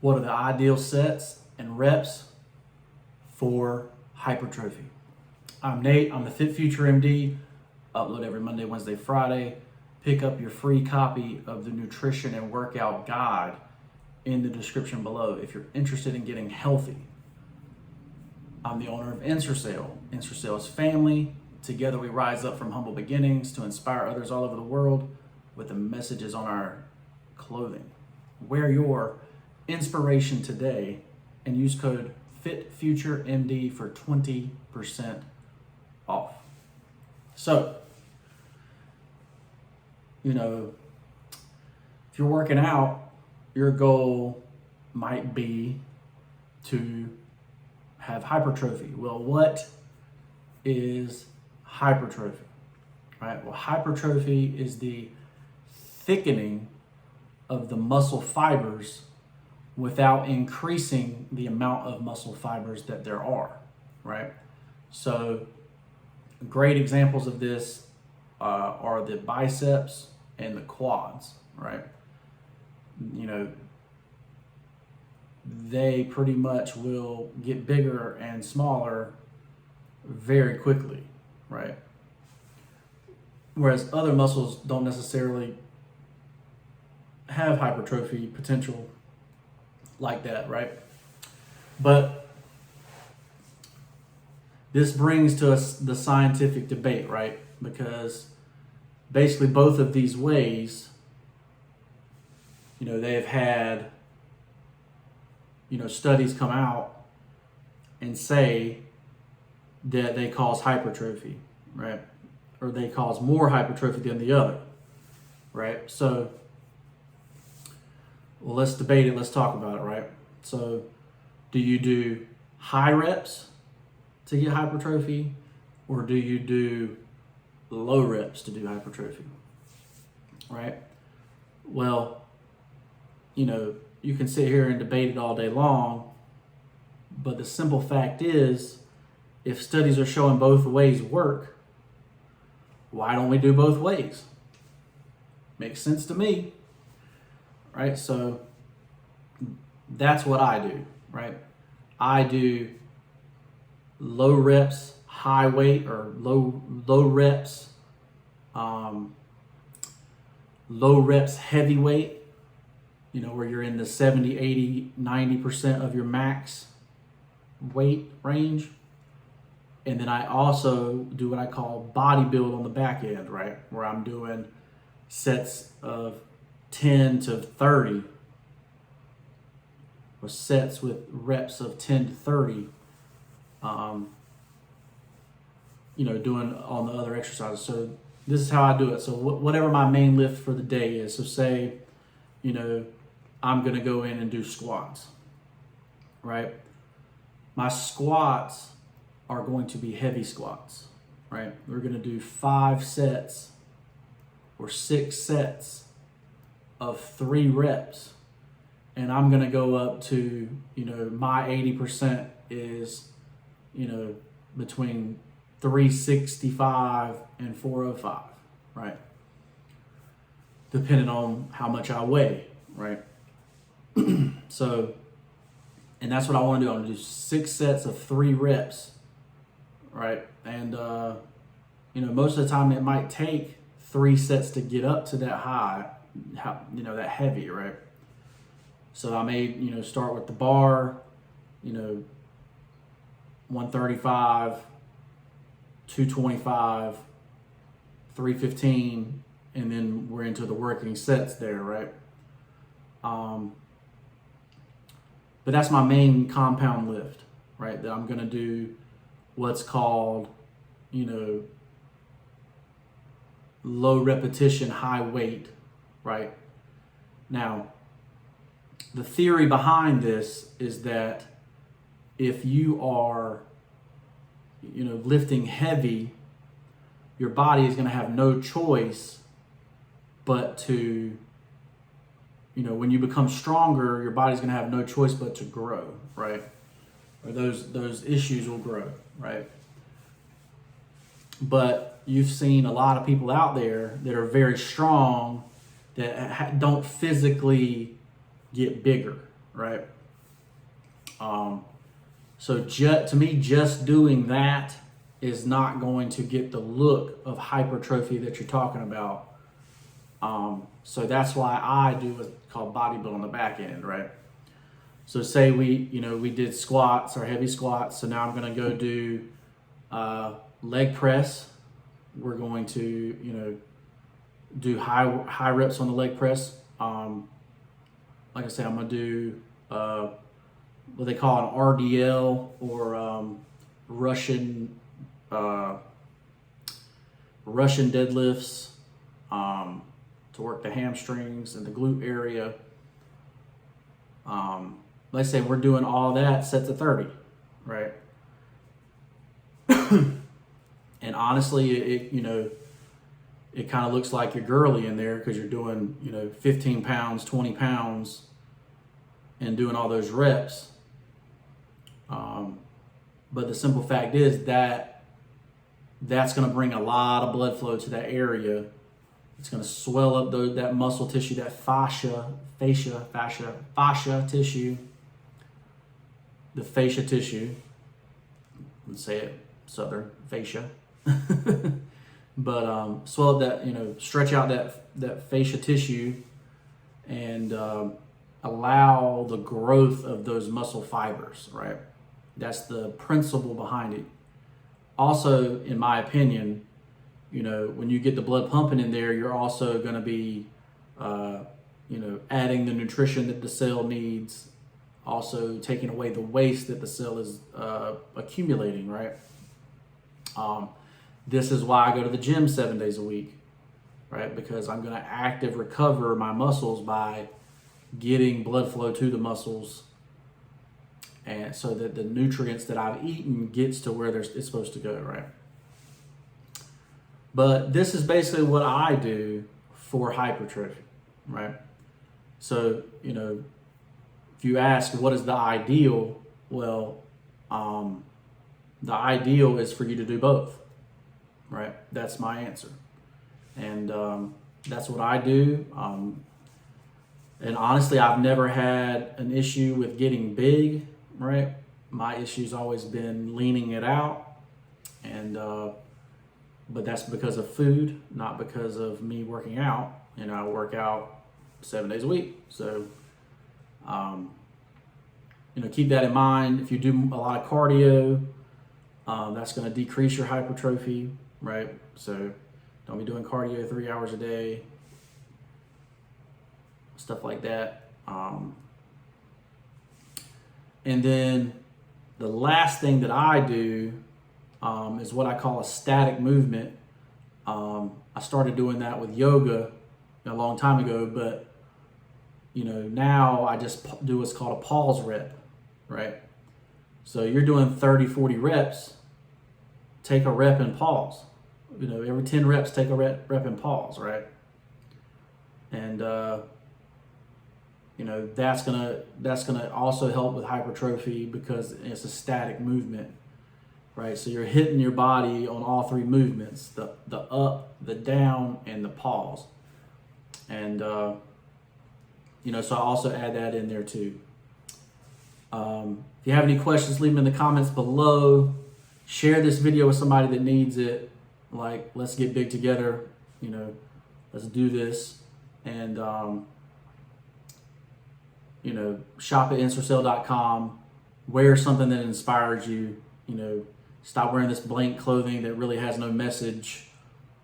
What are the ideal sets and reps for hypertrophy? I'm Nate. I'm the FitFutureMD. Upload every Monday, Wednesday, Friday. Pick up your free copy of the nutrition and workout guide in the description below if you're interested in getting healthy. I'm the owner of Ensorsale. Ensorsale is family. Together we rise up from humble beginnings to inspire others all over the world with the messages on our clothing. Wear your inspiration today and use code FitFutureMD for 20% off. So, if you're working out, your goal might be to have hypertrophy. Well, what is hypertrophy? Right? Well, hypertrophy is the thickening of the muscle fibers without increasing the amount of muscle fibers that there are, right? So great examples of this are the biceps and the quads, right? They pretty much will get bigger and smaller very quickly, right? Whereas other muscles don't necessarily have hypertrophy potential like that, right? But this brings to us the scientific debate, right? Because basically both of these ways, they've had, studies come out and say that they cause hypertrophy, right? Or they cause more hypertrophy than the other, right? So, well, let's debate it. Let's talk about it, right? So, do you do high reps to get hypertrophy, or do you do low reps to do hypertrophy, right? Well, you can sit here and debate it all day long, but the simple fact is, if studies are showing both ways work, why don't we do both ways? Makes sense to me. Right, so that's what I do, right? I do low reps, high weight, or low reps, low reps, heavy weight, where you're in the 70, 80, 90% of your max weight range. And then I also do what I call body build on the back end, right? Where I'm doing sets of 10 to 30, or sets with reps of 10 to 30, doing on the other exercises. So this is how I do it. So whatever my main lift for the day is, so say, I'm gonna go in and do squats, right? My squats are going to be heavy squats, right? We're gonna do 5 sets or 6 sets of 3 reps, and I'm gonna go up to, my 80% is, between 365 and 405, right? Depending on how much I weigh, right? So, and that's what I wanna do. I'm gonna do 6 sets of 3 reps, right? And, most of the time it might take 3 sets to get up to that high, that heavy, right? So I may, start with the bar, 135, 225, 315, and then we're into the working sets there, right? But that's my main compound lift, right? That I'm gonna do what's called, low repetition, high weight, right? Now, the theory behind this is that if you are, lifting heavy, your body is going to have no choice but to, when you become stronger, your body's going to have no choice but to grow, right? Or those issues will grow, right? But you've seen a lot of people out there that are very strong that don't physically get bigger, right? So to me, just doing that is not going to get the look of hypertrophy that you're talking about. So that's why I do what's called bodybuilding on the back end, right? So say we did squats or heavy squats. So now I'm going to go do leg press. We're going to do high reps on the leg press. Like I said, I'm going to do what they call an RDL or Russian deadlifts to work the hamstrings and the glute area. Let's say we're doing all that set to 30, right? And honestly, it kind of looks like you're girly in there because you're doing 15 pounds, 20 pounds, and doing all those reps. But the simple fact is that that's going to bring a lot of blood flow to that area. It's going to swell up that muscle tissue, that fascia tissue, the fascia tissue. Let's say it southern, fascia. But swell up that, stretch out that fascia tissue and allow the growth of those muscle fibers, right? That's the principle behind it. Also, in my opinion, when you get the blood pumping in there, you're also going to be, adding the nutrition that the cell needs, also taking away the waste that the cell is accumulating, right? This is why I go to the gym 7 days a week, right? Because I'm going to active recover my muscles by getting blood flow to the muscles, and so that the nutrients that I've eaten gets to where it's supposed to go, right? But this is basically what I do for hypertrophy, right? So, if you ask what is the ideal, well, the ideal is for you to do both, right? That's my answer. And that's what I do. And honestly, I've never had an issue with getting big, right? My issue's always been leaning it out. And but that's because of food, not because of me working out. I work out 7 days a week. So, keep that in mind. If you do a lot of cardio, that's going to decrease your hypertrophy, right? So don't be doing cardio 3 hours a day, stuff like that. And then the last thing that I do is what I call a static movement. I started doing that with yoga a long time ago, but now I just do what's called a pause rep, right? So you're doing 30, 40 reps, take a rep and pause. Every 10 reps, take a rep and pause, right? And that's gonna also help with hypertrophy because it's a static movement, right? So you're hitting your body on all three movements: the up, the down, and the pause. And so I also add that in there too. If you have any questions, leave them in the comments below. Share this video with somebody that needs it. Like, let's get big together. Let's do this. And shop at Ensorsale.com. Wear something that inspires you. Stop wearing this blank clothing that really has no message.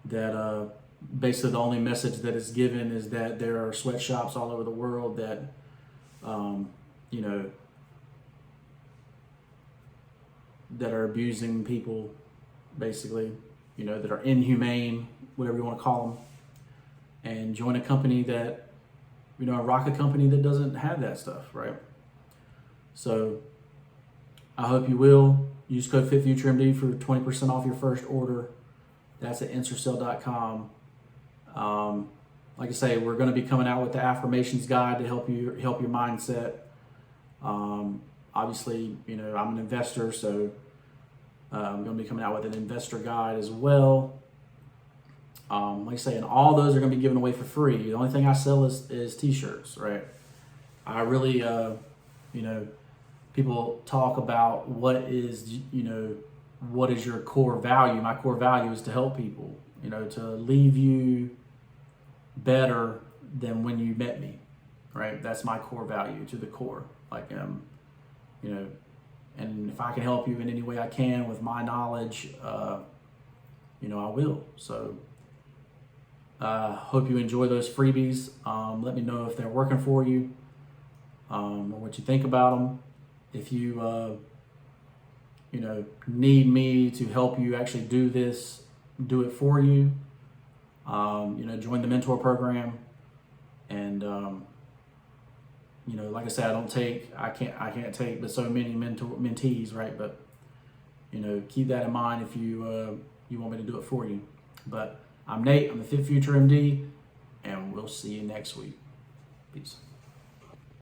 That basically the only message that is given is that there are sweatshops all over the world that that are abusing people, basically, that are inhumane, whatever you want to call them, and join a company that, rock a company that doesn't have that stuff, right? So I hope you will. Use code FitFutureMD for 20% off your first order. That's at Ensorsale.com. Like I say, we're going to be coming out with the affirmations guide to help your mindset. Obviously, I'm an investor, so I'm going to be coming out with an investor guide as well. Like I say, and all those are going to be given away for free. The only thing I sell is t-shirts, right? I really, You know, people talk about what is your core value. My core value is to help people, to leave you better than when you met me, right? That's my core value to the core. Like, and if I can help you in any way I can with my knowledge, I will. So hope you enjoy those freebies. Let me know if they're working for you, or what you think about them. If you, need me to help you actually do this, do it for you, join the mentor program. And, like I said, I can't take but so many mentees, right? But, keep that in mind if you want me to do it for you. But I'm Nate, I'm the FitFutureMD, and we'll see you next week. Peace.